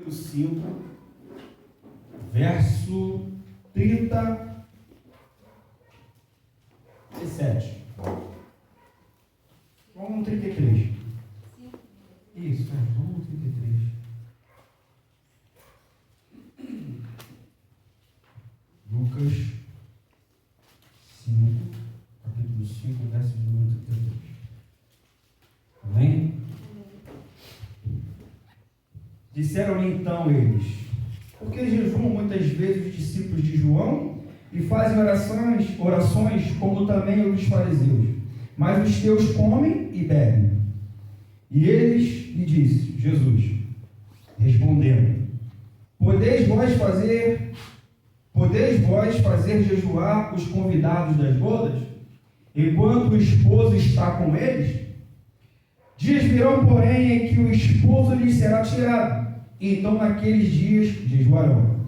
capítulo 5, verso 37. Vamos no 33. Isso, vamos no 33. Lucas 5, capítulo 5, verso de número 33. Amém? Disseram-lhe então eles: por que jejuam muitas vezes os discípulos de João e fazem orações como também os fariseus, mas os teus comem e bebem? E eles lhe disse, Jesus, respondendo: Podeis vós fazer jejuar os convidados das bodas, enquanto o esposo está com eles? Dias virão, porém, em que o esposo lhes será tirado, e então naqueles dias jejuarão.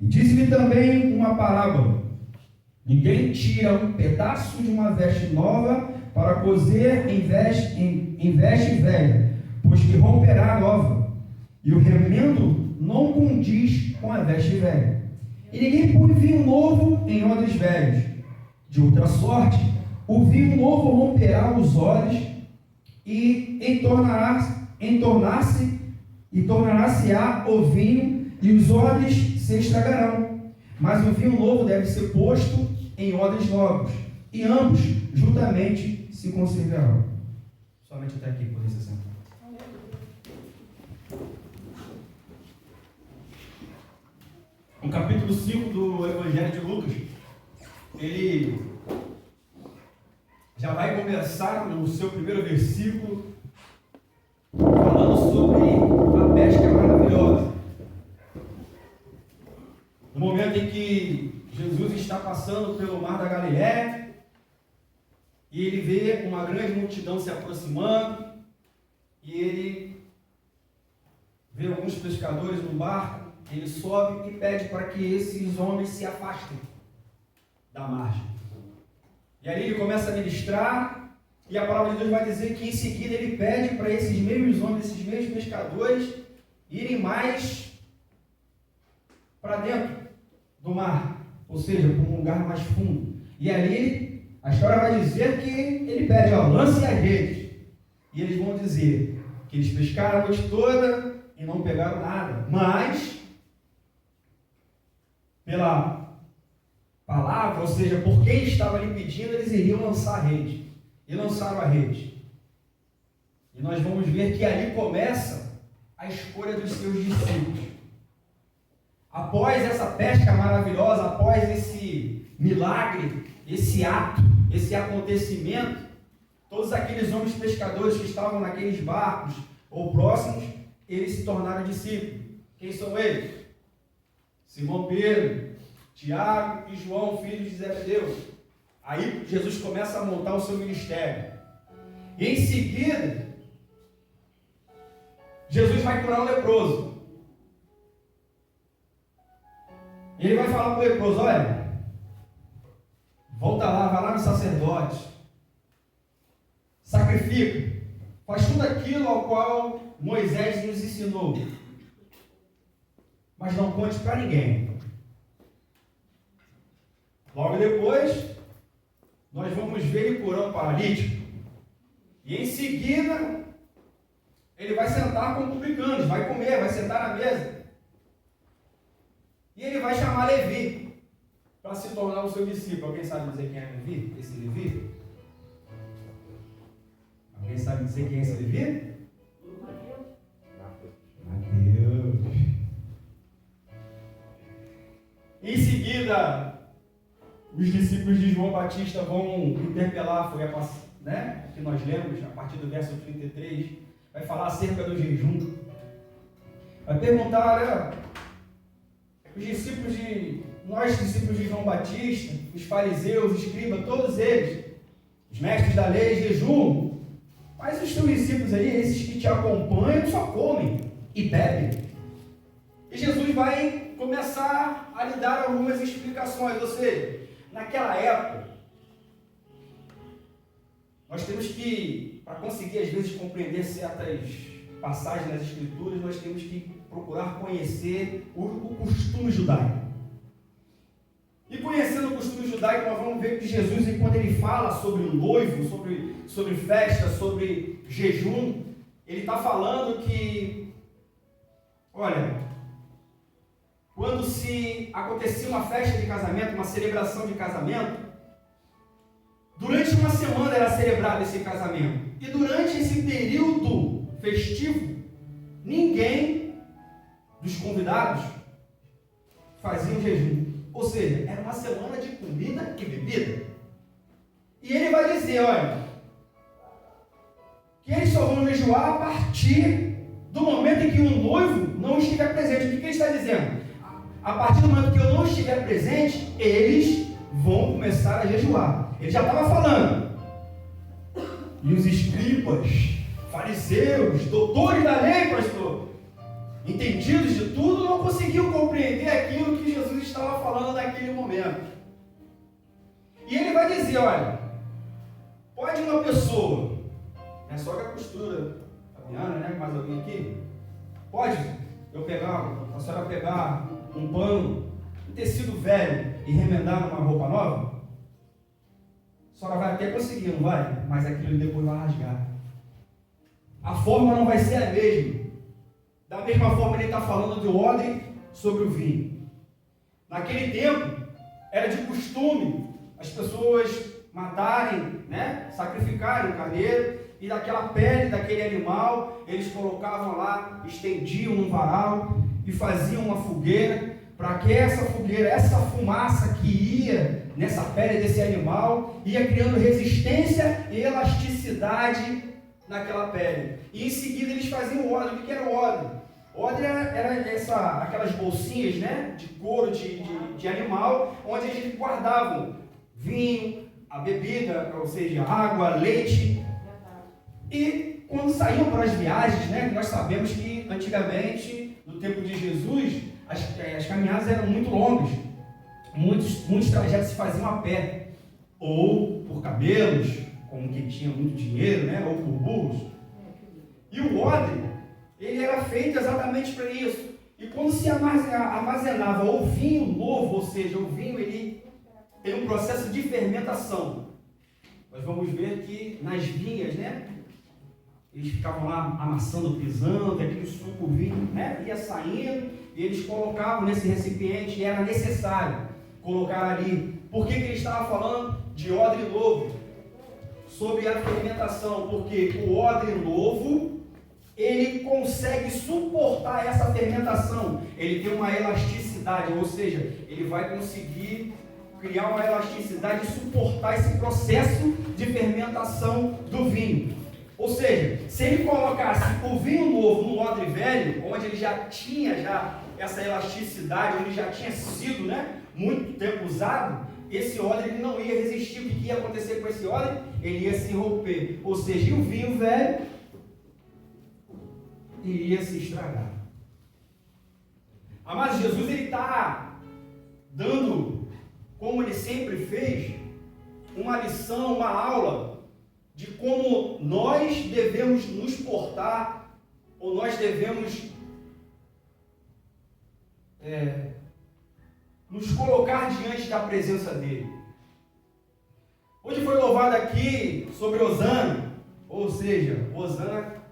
E disse-lhe também uma parábola: ninguém tira um pedaço de uma veste nova para coser em veste velha, pois que romperá a nova, e o remendo não condiz com a veste velha. E ninguém põe vinho novo em odres velhos. De outra sorte, o vinho novo romperá os odres e tornar-se-á o vinho, e os odres se estragarão. Mas o vinho novo deve ser posto em odres novos, e ambos juntamente se conservarão. Somente até aqui, por isso, sentar. No capítulo 5 do Evangelho de Lucas, ele já vai começar no seu primeiro versículo falando sobre a pesca maravilhosa. No momento em que Jesus está passando pelo mar da Galileia e ele vê uma grande multidão se aproximando e ele vê alguns pescadores no barco. Ele sobe e pede para que esses homens se afastem da margem. E ali ele começa a ministrar, e a palavra de Deus vai dizer que em seguida ele pede para esses mesmos homens, esses mesmos pescadores, irem mais para dentro do mar, ou seja, para um lugar mais fundo. E ali a história vai dizer que ele pede: lance as redes. E eles vão dizer que eles pescaram a noite toda e não pegaram nada, mas pela palavra, ou seja, por quem estava ali pedindo, eles iriam lançar a rede. E lançaram a rede. E nós vamos ver que ali começa a escolha dos seus discípulos. Após essa pesca maravilhosa, após esse milagre, esse ato, esse acontecimento, todos aqueles homens pescadores que estavam naqueles barcos ou próximos, eles se tornaram discípulos. Quem são eles? Simão Pedro, Tiago e João, filhos de Zebedeu. Aí Jesus começa a montar o seu ministério. E em seguida, Jesus vai curar o leproso. Ele vai falar para o leproso: olha, volta lá, vai lá no sacerdote, sacrifica, faz tudo aquilo ao qual Moisés nos ensinou, mas não conte para ninguém. Logo depois, nós vamos ver ele curar um paralítico. E em seguida, ele vai sentar com publicanos, vai comer, vai sentar na mesa. E ele vai chamar Levi para se tornar o seu discípulo. Alguém sabe dizer quem é Levi? Esse Levi? Alguém sabe dizer quem é esse Levi? Mateus. Em seguida, os discípulos de João Batista vão interpelar, foi que nós lemos, a partir do verso 33, vai falar acerca do jejum. Vai perguntar: olha, nós discípulos de João Batista, os fariseus, os escribas, todos eles, os mestres da lei, jejuam, mas os teus discípulos aí, esses que te acompanham, só comem e bebem. E Jesus vai começar a lhe dar algumas explicações, ou seja, naquela época, nós temos que, para conseguir às vezes compreender certas passagens das Escrituras, nós temos que procurar conhecer o costume judaico. E conhecendo o costume judaico, nós vamos ver que Jesus, quando ele fala sobre o noivo, sobre festa, sobre jejum, ele está falando que, olha, quando se acontecia uma festa de casamento, uma celebração de casamento, durante uma semana era celebrado esse casamento. E durante esse período festivo, ninguém dos convidados fazia um jejum. Ou seja, era uma semana de comida e bebida. E ele vai dizer, olha, que eles só vão jejuar a partir do momento em que o noivo não estiver presente. O que ele está dizendo? A partir do momento que eu não estiver presente, eles vão começar a jejuar. Ele já estava falando. E os escribas, fariseus, doutores da lei, pastor, entendidos de tudo, não conseguiam compreender aquilo que Jesus estava falando naquele momento. E ele vai dizer, olha, pode uma pessoa, é só que a costura, Fabiana, né, mais alguém aqui, pode a senhora pegar um pano, um tecido velho e remendar numa roupa nova? A senhora vai até conseguir, não vai? Mas aquilo depois vai rasgar. A forma não vai ser a mesma. Da mesma forma, ele está falando do odre sobre o vinho. Naquele tempo, era de costume as pessoas matarem, né, sacrificarem o carneiro, e daquela pele daquele animal, eles colocavam lá, estendiam num varal e faziam uma fogueira, para que essa fogueira, essa fumaça que ia nessa pele desse animal, ia criando resistência e elasticidade naquela pele. E em seguida eles faziam o odre. O que era o odre? O odre era aquelas bolsinhas, né, de couro de animal, onde eles guardavam vinho, a bebida, ou seja, água, leite. E quando saíam para as viagens, né, nós sabemos que antigamente, no tempo de Jesus, as caminhadas eram muito longas. Muitos trajetos se faziam a pé, ou por camelos, como quem tinha muito dinheiro, né, ou por burros. E o odre, ele era feito exatamente para isso. E quando se armazenava o vinho novo, ou seja, o vinho ele tem um processo de fermentação. Nós vamos ver que nas vinhas, né, eles ficavam lá amassando, pisando, aquele suco vinho, né, ia saindo, e eles colocavam nesse recipiente, e era necessário colocar ali. Por que ele estava falando de odre novo? Sobre a fermentação, porque o odre novo, ele consegue suportar essa fermentação, ele tem uma elasticidade, ou seja, ele vai conseguir criar uma elasticidade e suportar esse processo de fermentação do vinho. Ou seja, se ele colocasse o vinho novo no odre velho, onde ele já tinha essa elasticidade, onde já tinha sido, né, muito tempo usado, esse odre ele não ia resistir. O que ia acontecer com esse odre? Ele ia se romper. Ou seja, o vinho velho iria se estragar. Mas Jesus ele está dando, como ele sempre fez, uma lição, uma aula de como nós devemos nos portar, ou nós devemos nos colocar diante da presença dele. Hoje foi louvado aqui sobre Hosana, ou seja, Hosana,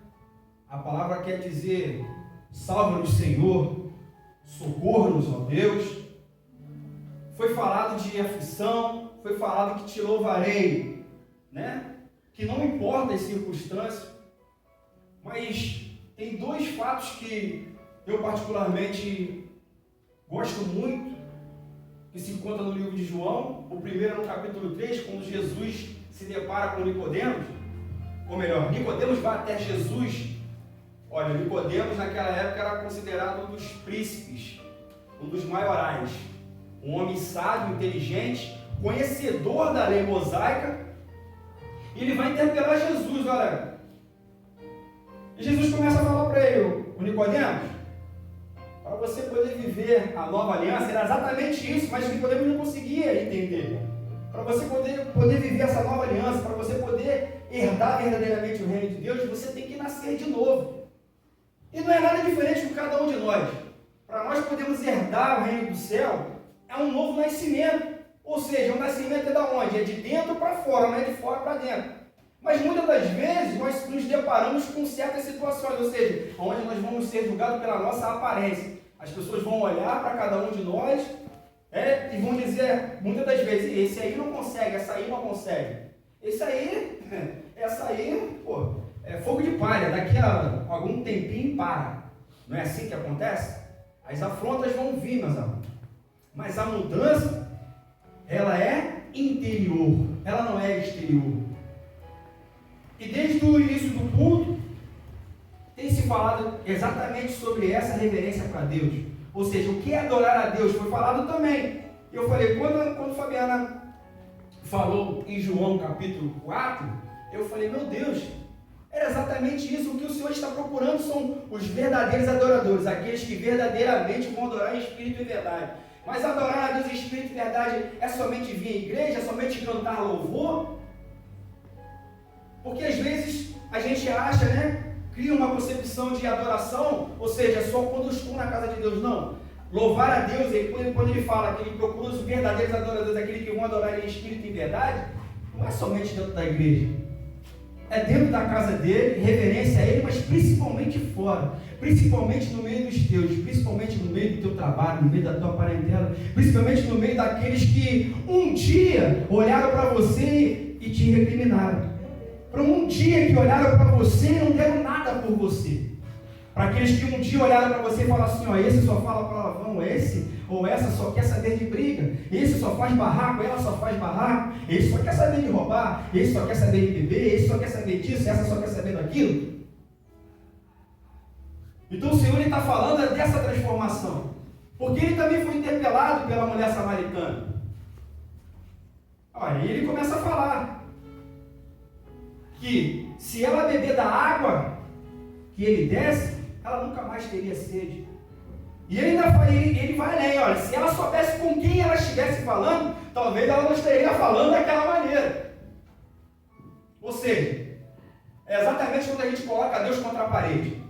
a palavra quer dizer salva-nos, Senhor, socorra-nos, ó Deus. Foi falado de aflição, foi falado que te louvarei, né? Que não importa as circunstâncias, mas tem dois fatos que eu particularmente gosto muito, que se encontra no livro de João. O primeiro é no capítulo 3, quando Jesus se depara com Nicodemos, ou melhor, Nicodemos vai até Jesus. Olha, Nicodemos naquela época era considerado um dos príncipes, um dos maiorais, um homem sábio, inteligente, conhecedor da lei mosaica. E ele vai interpelar Jesus, olha. E Jesus começa a falar para ele, o Nicodemos, para você poder viver a nova aliança, era exatamente isso, mas Nicodemos não conseguia entender. Para você poder viver essa nova aliança, para você poder herdar verdadeiramente o reino de Deus, você tem que nascer de novo. E não é nada diferente com cada um de nós. Para nós podermos herdar o reino do céu, é um novo nascimento. Ou seja, o nascimento é da onde? É de dentro para fora, não é de fora para dentro. Mas muitas das vezes nós nos deparamos com certas situações, ou seja, onde nós vamos ser julgados pela nossa aparência. As pessoas vão olhar para cada um de nós e vão dizer, muitas das vezes, esse aí não consegue, essa aí não consegue. Essa aí, pô, é fogo de palha, daqui a algum tempinho para. Não é assim que acontece? As afrontas vão vir, meus amigos. Mas a mudança, ela é interior, ela não é exterior. E desde o início do culto, tem se falado exatamente sobre essa reverência para Deus. Ou seja, o que é adorar a Deus foi falado também. Eu falei, quando Fabiana falou em João capítulo 4, eu falei, meu Deus, era exatamente isso. O que o Senhor está procurando são os verdadeiros adoradores, aqueles que verdadeiramente vão adorar em espírito e verdade. Mas adorar a Deus em espírito e verdade é somente vir à igreja, é somente cantar louvor? Porque às vezes a gente acha, cria uma concepção de adoração, ou seja, só quando eu estou na casa de Deus. Não. Louvar a Deus, quando ele fala que ele procura os verdadeiros adoradores, aqueles que vão adorar ele em espírito e verdade, não é somente dentro da igreja. É dentro da casa dele, reverência a ele, mas principalmente fora. Principalmente no meio dos teus, principalmente no meio do teu trabalho, no meio da tua parentela, principalmente no meio daqueles que um dia olharam para você e te recriminaram. Para um dia que olharam para você e não deram nada por você. Para aqueles que um dia olharam para você e falaram assim, esse só fala palavrão, esse ou essa só quer saber de briga, esse só faz barraco, ela só faz barraco, esse só quer saber de roubar, esse só quer saber de beber, esse só quer saber disso, essa só quer saber daquilo. Então o Senhor está falando dessa transformação, porque ele também foi interpelado pela mulher samaritana. Aí ele começa a falar que se ela beber da água que ele desce, ela nunca mais teria sede. E ele vai além, olha, se ela soubesse com quem ela estivesse falando, talvez ela não estaria falando daquela maneira. Ou seja, é exatamente quando a gente coloca Deus contra a parede.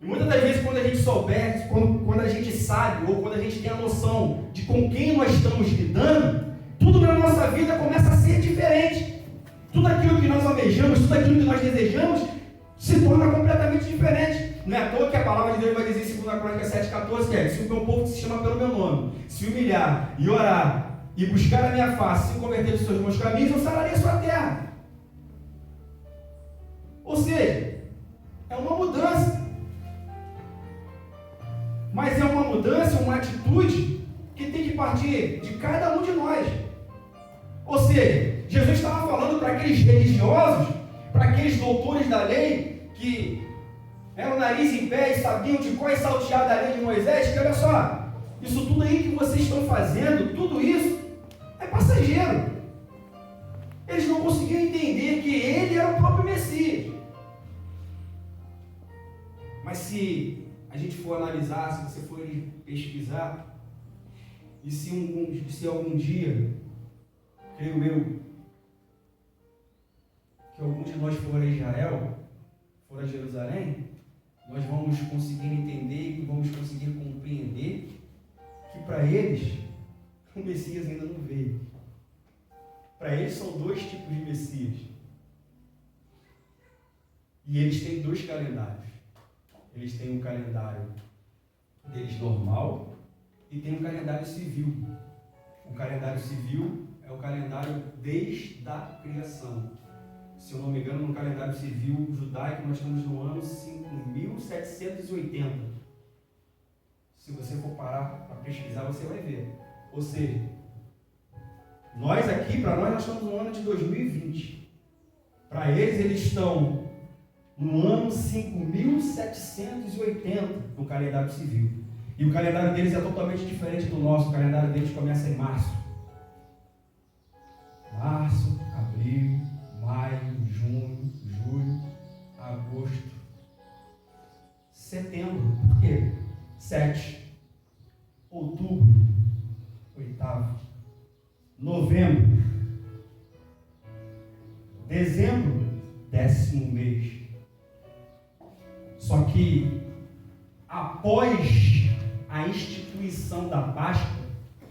E muitas das vezes quando a gente souber, quando a gente sabe, ou quando a gente tem a noção de com quem nós estamos lidando, tudo na nossa vida começa a ser diferente. Tudo aquilo que nós almejamos, tudo aquilo que nós desejamos, se torna completamente diferente. Não é à toa que a palavra de Deus vai dizer em 2 Crônicas 7,14, que é: se o meu povo que se chama pelo meu nome, se humilhar e orar, e buscar a minha face, se converter dos seus bons caminhos, eu sararei a sua terra. Ou seja, é uma mudança. Mas é uma mudança, uma atitude que tem que partir de cada um de nós. Ou seja, Jesus estava falando para aqueles religiosos, para aqueles doutores da lei, que eram o nariz em pé e sabiam de qual é salteada a lei de Moisés, que olha só, isso tudo aí que vocês estão fazendo, tudo isso é passageiro. Eles não conseguiam entender que ele era o próprio Messias. Mas se a gente for analisar, se você for pesquisar, e se algum dia, creio eu, que algum de nós for a Israel, for a Jerusalém, nós vamos conseguir entender e vamos conseguir compreender que para eles o Messias ainda não veio. Para eles são dois tipos de Messias. E eles têm dois calendários. Eles têm um calendário deles normal e tem um calendário civil. O calendário civil é o calendário desde a criação. Se eu não me engano, no calendário civil judaico, nós estamos no ano 5780. Se você for parar para pesquisar, você vai ver. Ou seja, nós aqui, para nós estamos no ano de 2020. Para eles estão no ano 5780 no calendário civil. E o calendário deles é totalmente diferente do nosso. O calendário deles começa em março. Março, abril, maio, junho, julho, agosto, setembro. Por quê? 7. Outubro, 8º. Novembro. Dezembro, 10º mês. após a instituição da Páscoa,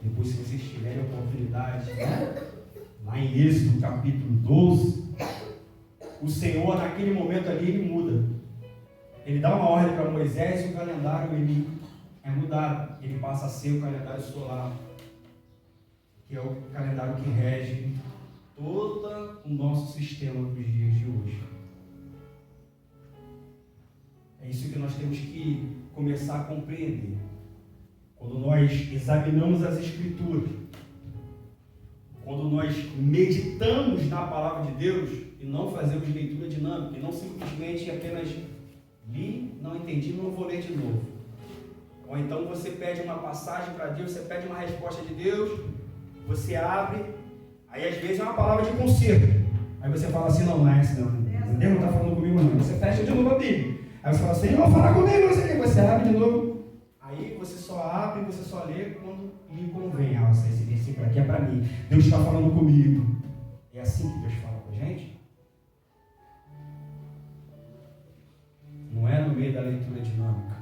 depois se vocês tiverem oportunidade, lá em Êxodo capítulo 12, o Senhor naquele momento ali, ele muda. Ele dá uma ordem para Moisés e o calendário ele é mudado. Ele passa a ser o calendário solar, que é o calendário que rege todo o nosso sistema para os dias de hoje. É isso que nós temos que começar a compreender. Quando nós examinamos as Escrituras, quando nós meditamos na palavra de Deus e não fazemos leitura dinâmica, e não simplesmente apenas li, não entendi, não vou ler de novo. Ou então você pede uma passagem para Deus, você pede uma resposta de Deus, você abre, aí às vezes é uma palavra de conserto. Aí você fala assim, não é essa não. Deus não está falando comigo não. Você fecha de novo a Bíblia. Aí você fala assim, não, falar comigo, você abre de novo. Aí você só abre, você só lê quando lhe convém. Esse versículo aqui é para mim. Deus está falando comigo. É assim que Deus fala com a gente? Não é no meio da leitura dinâmica.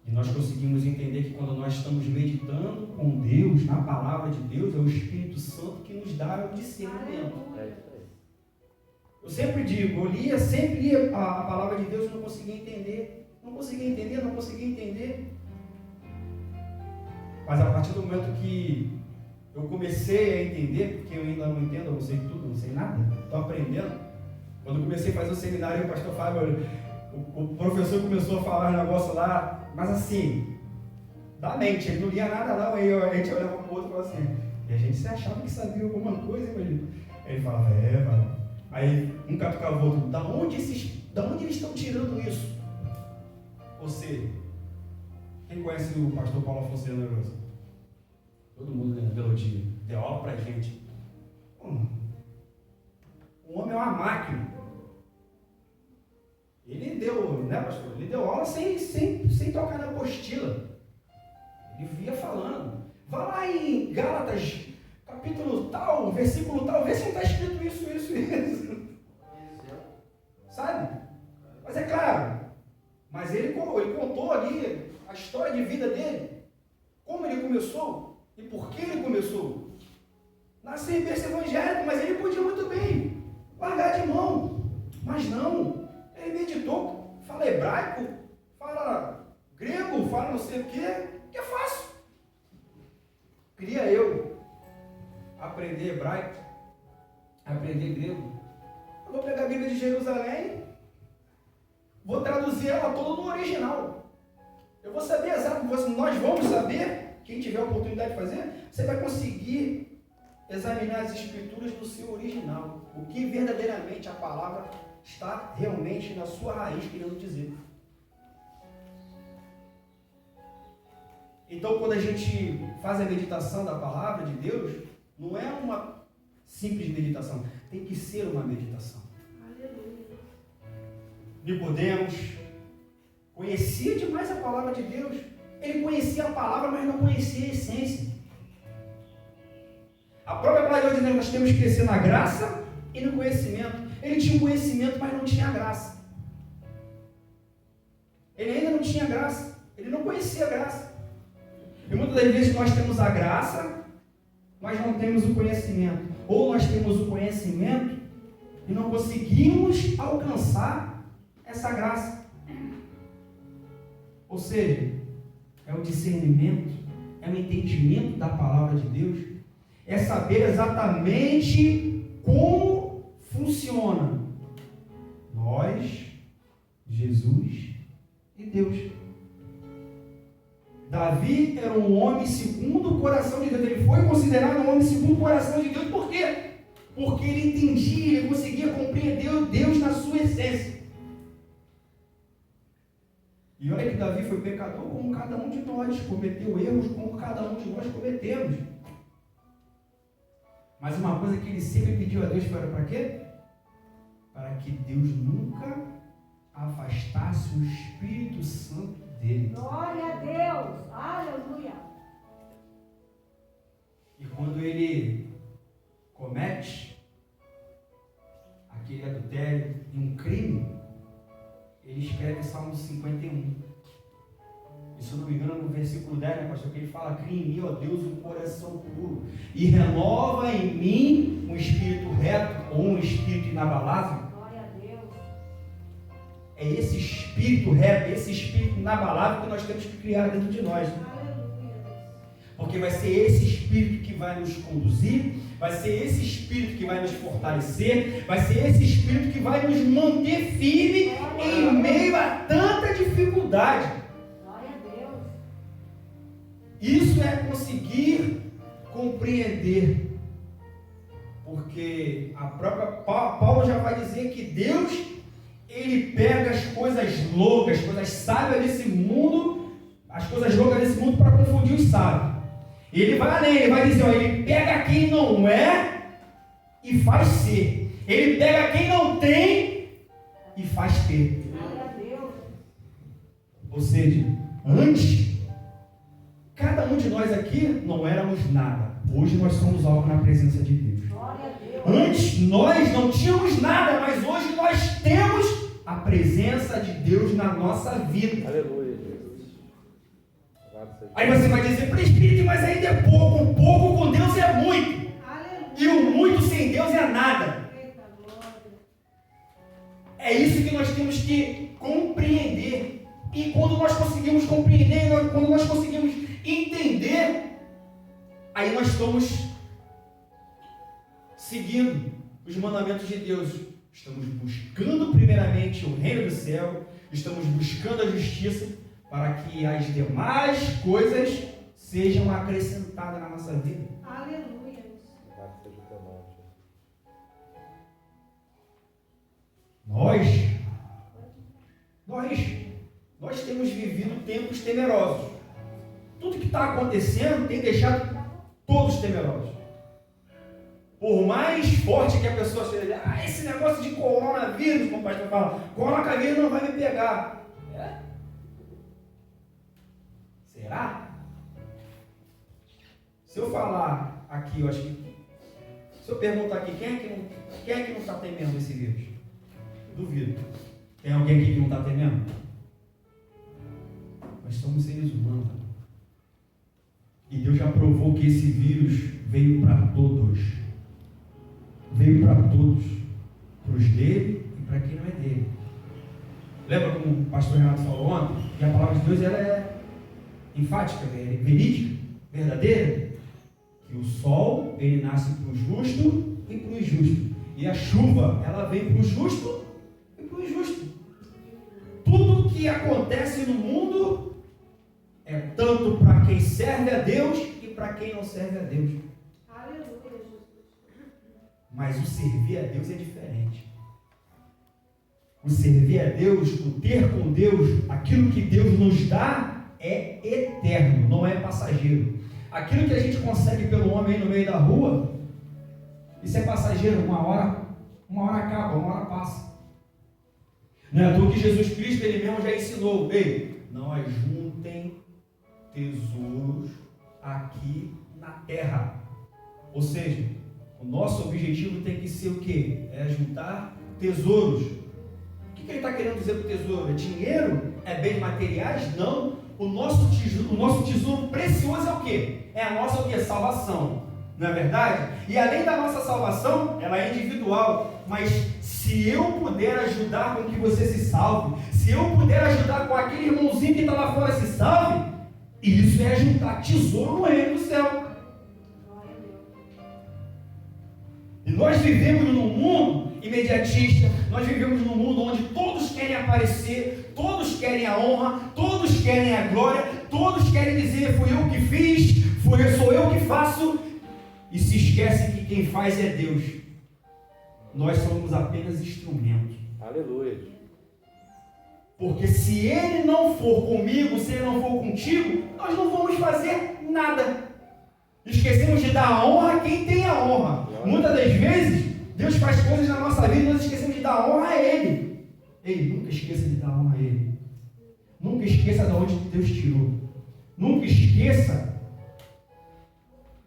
E nós conseguimos entender que quando nós estamos meditando com Deus, na palavra de Deus, é o Espírito Santo que nos dá o discernimento. Eu sempre digo, sempre lia a palavra de Deus e não conseguia entender. Não conseguia entender. Mas a partir do momento que eu comecei a entender, porque eu ainda não entendo, eu não sei tudo, não sei nada, estou aprendendo. Quando eu comecei a fazer o seminário, o pastor Fábio, o professor começou a falar um negócio lá, mas assim, da mente, ele não lia nada não, aí a gente olhava para o outro e falava assim, e a gente se achava que sabia alguma coisa, hein? Aí ele falava, mano. Aí um catucava o outro, da onde eles estão tirando isso? Ou seja, quem conhece o pastor Paulo Afonso Generoso? Todo mundo, né? Melodia, deu aula pra gente. O homem é uma máquina. Ele deu, né, pastor? Ele deu aula sem tocar na apostila. Ele via falando. Vá lá em Gálatas, capítulo tal, versículo tal, vê se não está escrito isso. Sabe? Mas é claro. Mas ele contou ali a história de vida dele. Como ele começou e por que ele começou. Nasceu em berço evangélico, mas ele podia muito bem largar de mão. Mas não. Ele meditou, fala hebraico, fala grego, fala não sei o quê, que é fácil. Queria eu aprender hebraico, aprender grego. Eu vou pegar a Bíblia de Jerusalém, vou traduzir ela toda no original. Eu vou saber exatamente, nós vamos saber, quem tiver a oportunidade de fazer, você vai conseguir examinar as Escrituras no seu original. O que verdadeiramente a palavra está realmente na sua raiz querendo dizer. Então, quando a gente faz a meditação da palavra de Deus, não é uma simples meditação, tem que ser uma meditação. Aleluia. Nicodemos conhecia demais a palavra de Deus. Ele conhecia a palavra, mas não conhecia a essência. A própria palavra de Deus, nós temos que crescer na graça e no conhecimento. Ele tinha conhecimento, mas não tinha graça. Ele ainda não tinha graça. Ele não conhecia a graça. E muitas das vezes nós temos a graça, mas não temos o conhecimento. Ou nós temos o conhecimento e não conseguimos alcançar essa graça. Ou seja, é o discernimento, é o entendimento da palavra de Deus, é saber exatamente como funciona nós, Jesus e Deus. Davi era um homem segundo o coração de Deus. Ele foi considerado um homem segundo o coração de Deus. Por quê? Porque ele entendia, ele conseguia compreender Deus na sua essência. E olha que Davi foi pecador como cada um de nós, cometeu erros como cada um de nós cometemos. Mas uma coisa que ele sempre pediu a Deus foi para quê? Para que Deus nunca afastasse o Espírito Santo dele. Glória a Deus! Aleluia! E quando ele comete aquele adultério e um crime, ele ele escreve Salmo 51. E se eu não me engano, no versículo 10, né, pastor, que ele fala: cria em mim, ó Deus, um coração puro, e renova em mim um espírito reto, ou um espírito inabalável. Glória a Deus. É esse espírito reto, esse espírito inabalável que nós temos que criar dentro de nós. Aleluia. Porque vai ser esse espírito que vai nos conduzir, vai ser esse espírito que vai nos fortalecer, vai ser esse espírito que vai nos manter firme em meio a tanta dificuldade. Glória a Deus. Isso é conseguir compreender. Porque a própria Paulo já vai dizer que Deus, ele pega as coisas loucas, as coisas sábias desse mundo, as coisas loucas desse mundo para confundir os sábios. E ele vai além, ele vai dizer, ó, ele pega quem não é e faz ser. Ele pega quem não tem e faz ter. Glória a Deus. Ou seja, antes, cada um de nós aqui não éramos nada. Hoje nós somos algo na presença de Deus. Glória a Deus. Antes nós não tínhamos nada, mas hoje nós temos a presença de Deus na nossa vida. Aleluia, Jesus. Aí você vai dizer, presbítero, mas ainda é pouco. Um pouco com Deus é muito. Aleluia. E o muito sem Deus é nada. Eita, glória. É isso que nós temos que compreender. E quando nós conseguimos compreender, quando nós conseguimos entender, aí nós estamos seguindo os mandamentos de Deus. Estamos buscando primeiramente o reino do céu, estamos buscando a justiça, para que as demais coisas sejam acrescentadas na nossa vida. Aleluia. Nós temos vivido tempos temerosos. Tudo que está acontecendo tem deixado todos temerosos. Por mais forte que a pessoa seja, esse negócio de coronavírus, como o pastor fala, coronavírus não vai me pegar. Será? Se eu falar aqui, eu acho que, se eu perguntar aqui, quem é que não está temendo esse vírus? Duvido. Tem alguém aqui que não está temendo? Nós somos seres humanos. E Deus já provou que esse vírus veio para todos. Veio para todos. Para os dele e para quem não é dele. Lembra como o pastor Renato falou ontem? Que a palavra de Deus ela é enfática, é verídica, verdadeira. Que o sol, ele nasce para o justo e para o injusto. E a chuva, ela vem para o justo e para o injusto. Tudo que acontece no mundo é tanto para quem serve a Deus e para quem não serve a Deus. Aleluia, Jesus. Mas o servir a Deus é diferente. O servir a Deus, o ter com Deus, aquilo que Deus nos dá é eterno, não é passageiro. Aquilo que a gente consegue pelo homem no meio da rua, isso é passageiro, uma hora acaba, uma hora passa. Não é à toa que Jesus Cristo, ele mesmo já ensinou, não ajuntem tesouros aqui na terra. Ou seja, o nosso objetivo tem que ser o quê? É juntar tesouros. O que ele está querendo dizer com tesouro? É dinheiro? É bens materiais? Não. O nosso tesouro precioso é o quê? É a nossa o quê? Salvação. Não é verdade? E além da nossa salvação, ela é individual. Mas se eu puder ajudar com que você se salve, se eu puder ajudar com aquele irmãozinho que está lá fora se salve, isso é juntar tesouro no reino do céu. E nós vivemos num mundo imediatista, nós vivemos num mundo onde todos querem aparecer, todos querem a honra, todos querem a glória, todos querem dizer, fui eu que fiz, sou eu que faço, e se esquece que quem faz é Deus. Nós somos apenas instrumentos. Aleluia. Porque se Ele não for comigo, se Ele não for contigo, nós não vamos fazer nada. Esquecemos de dar a honra a quem tem a honra. Muitas das vezes, Deus faz coisas na nossa vida e nós esquecemos de dar a honra a Ele. Ei, nunca esqueça de dar a honra a Ele. Nunca esqueça de onde Deus tirou. Nunca esqueça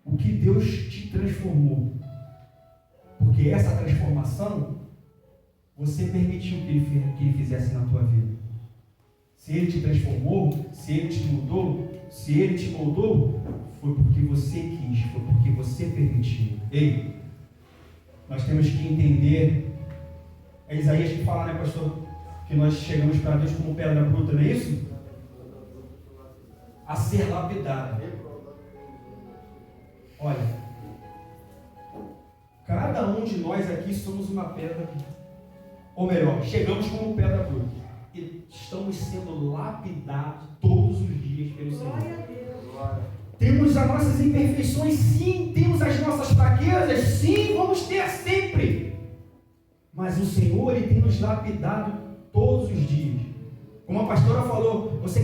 o que Deus te transformou. Porque essa transformação, você permitiu que Ele fizesse na tua vida. Se Ele te transformou, se Ele te mudou, se Ele te moldou, foi porque você quis, foi porque você permitiu. Ei, nós temos que entender, é Isaías que fala, né, pastor, que nós chegamos para Deus como pedra bruta, não é isso? A ser lapidado. Olha, cada um de nós aqui somos uma pedra, ou melhor, chegamos como pedra bruta e estamos sendo lapidados todos os dias pelo Senhor. Glória a Deus. Temos as nossas imperfeições, sim. Temos as nossas fraquezas, sim. Vamos ter sempre. Mas o Senhor, Ele tem nos lapidado todos os dias. Como a pastora falou, você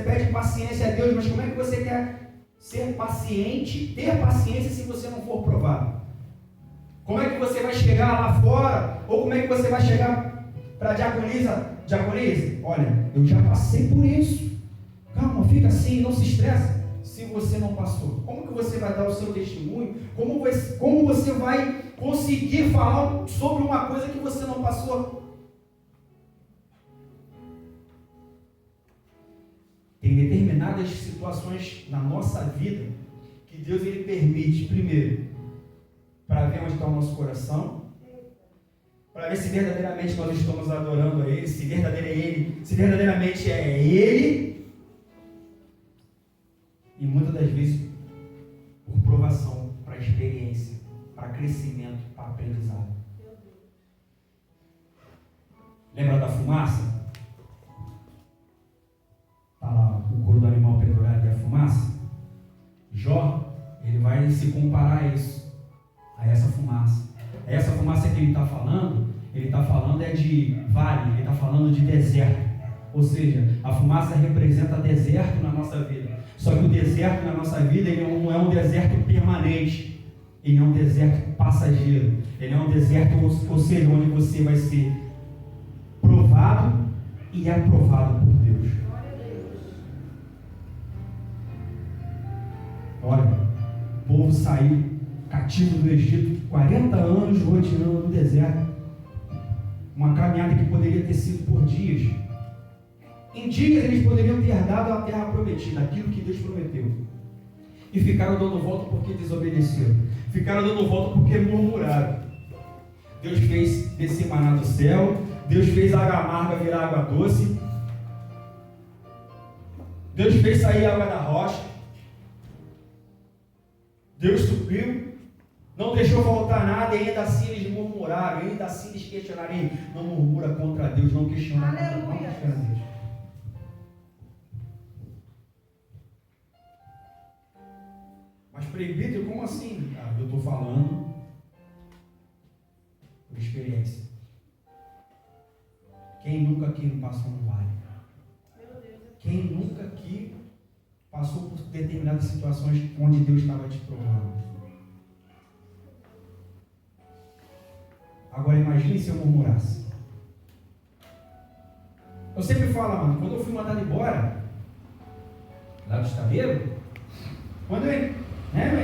pede paciência a Deus, mas como é que você quer ser paciente, ter paciência se você não for provado? Como é que você vai chegar lá fora? Ou como é que você vai chegar para a diaconisa? Diaconisa, olha, eu já passei por isso. Calma, fica assim, não se estressa. Se você não passou, como que você vai dar o seu testemunho? Como você vai conseguir falar sobre uma coisa que você não passou? Tem determinadas situações na nossa vida que Deus ele permite, primeiro, para ver onde está o nosso coração, para ver se verdadeiramente nós estamos adorando a Ele, se verdadeiramente é Ele, e muitas das vezes por provação, para experiência, para crescimento, para aprendizado. Lembra da fumaça? Está lá o couro do animal pendurado e a fumaça. Jó, ele vai se comparar a isso, a essa fumaça. Essa fumaça que ele está falando é de vale, ele está falando de deserto. Ou seja, a fumaça representa deserto na nossa vida. Só que o deserto na nossa vida ele não é um deserto permanente, ele é um deserto passageiro. Ele é um deserto, ou seja, onde você vai ser provado e aprovado por Deus. Olha, o povo saiu cativo do Egito, 40 anos rodeando no deserto. Uma caminhada que poderia ter sido por dias. Em dias eles poderiam ter herdado a terra prometida, aquilo que Deus prometeu. E ficaram dando volta porque desobedeceram. Ficaram dando volta porque murmuraram. Deus fez descer maná do céu. Deus fez água amarga virar água doce. Deus fez sair água da rocha. Deus supriu. Não deixou faltar nada e ainda assim eles murmuraram. Ainda assim eles questionaram. Não murmura contra Deus, não questiona contra Deus. Mas presbítero, como assim? Eu estou falando por experiência. Quem nunca aqui não passou no vale? Quem nunca aqui passou por determinadas situações onde Deus estava te provando? Agora imagine se eu murmurasse. Eu sempre falo, mano, quando eu fui mandado embora, lá do estabeiro, quando eu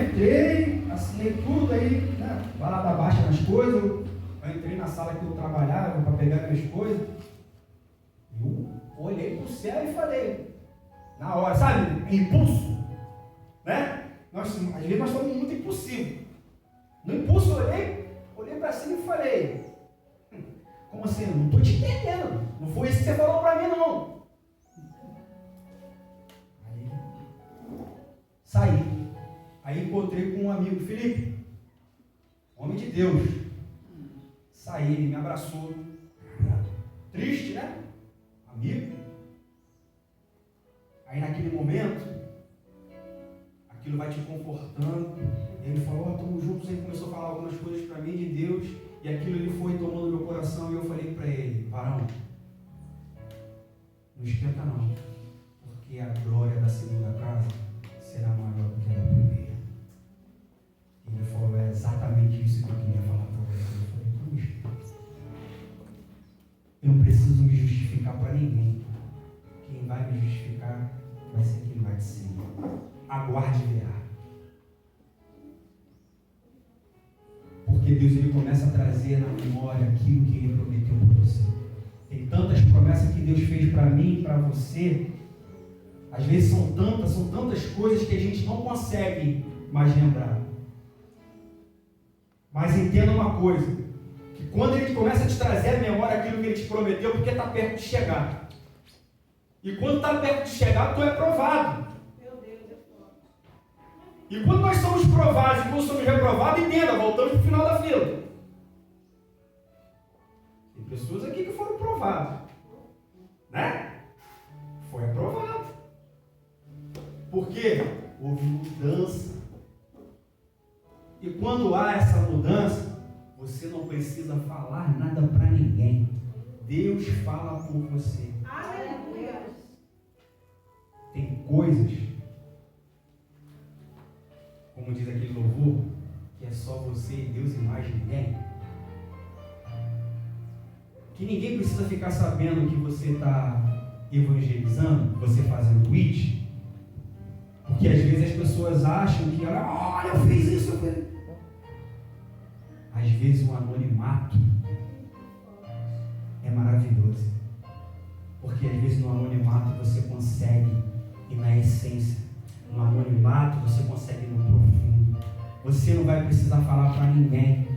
entrei, assinei tudo aí, né, vai lá da baixa nas coisas, eu entrei na sala que eu trabalhava para pegar minhas coisas, eu olhei para o céu e falei, na hora, sabe, impulso, né? Às vezes nós somos muito impulsivos. No impulso eu olhei para cima e falei, como assim? Eu não estou te entendendo, não foi isso que você falou para mim não. Aí, saí. Aí encontrei com um amigo, Felipe, homem de Deus. Saí, ele me abraçou. Triste, né? Amigo. Aí naquele momento, aquilo vai te confortando. Ele falou, estamos juntos. Ele começou a falar algumas coisas para mim de Deus. E aquilo ele foi tomando meu coração. E eu falei para ele, varão, não esquenta não. Porque a glória da segunda casa será maior do que a da primeira. Ele falou, é exatamente isso que eu queria falar para você. Eu falei, então me esquenta. Eu não preciso me justificar para ninguém. Quem vai me justificar vai ser quem vai te seguir. Aguarde e verá. Porque Deus ele começa a trazer na memória aquilo que Ele prometeu para você. Tem tantas promessas que Deus fez para mim e para você, às vezes são tantas coisas que a gente não consegue mais lembrar. Mas entenda uma coisa, que quando Ele começa a te trazer à memória aquilo que Ele te prometeu, porque está perto de chegar. E quando está perto de chegar, tu é provado. Meu Deus, é forte. E quando nós somos provados e quando somos reprovados, entenda, voltamos para o final da fila. Tem pessoas aqui que foram provadas, né? Foi aprovado. Porque houve mudança. E quando há essa mudança, você não precisa falar nada para ninguém. Deus fala por você. Aleluia. Tem coisas, como diz aquele louvor, que é só você e Deus e mais ninguém. Que ninguém precisa ficar sabendo que você está evangelizando, você fazendo it. Porque às vezes as pessoas acham que, olha, eu fiz isso, eu fiz. Às vezes o anonimato é maravilhoso. Porque às vezes no anonimato você consegue ir na essência. No anonimato você consegue ir no profundo. Você não vai precisar falar para ninguém.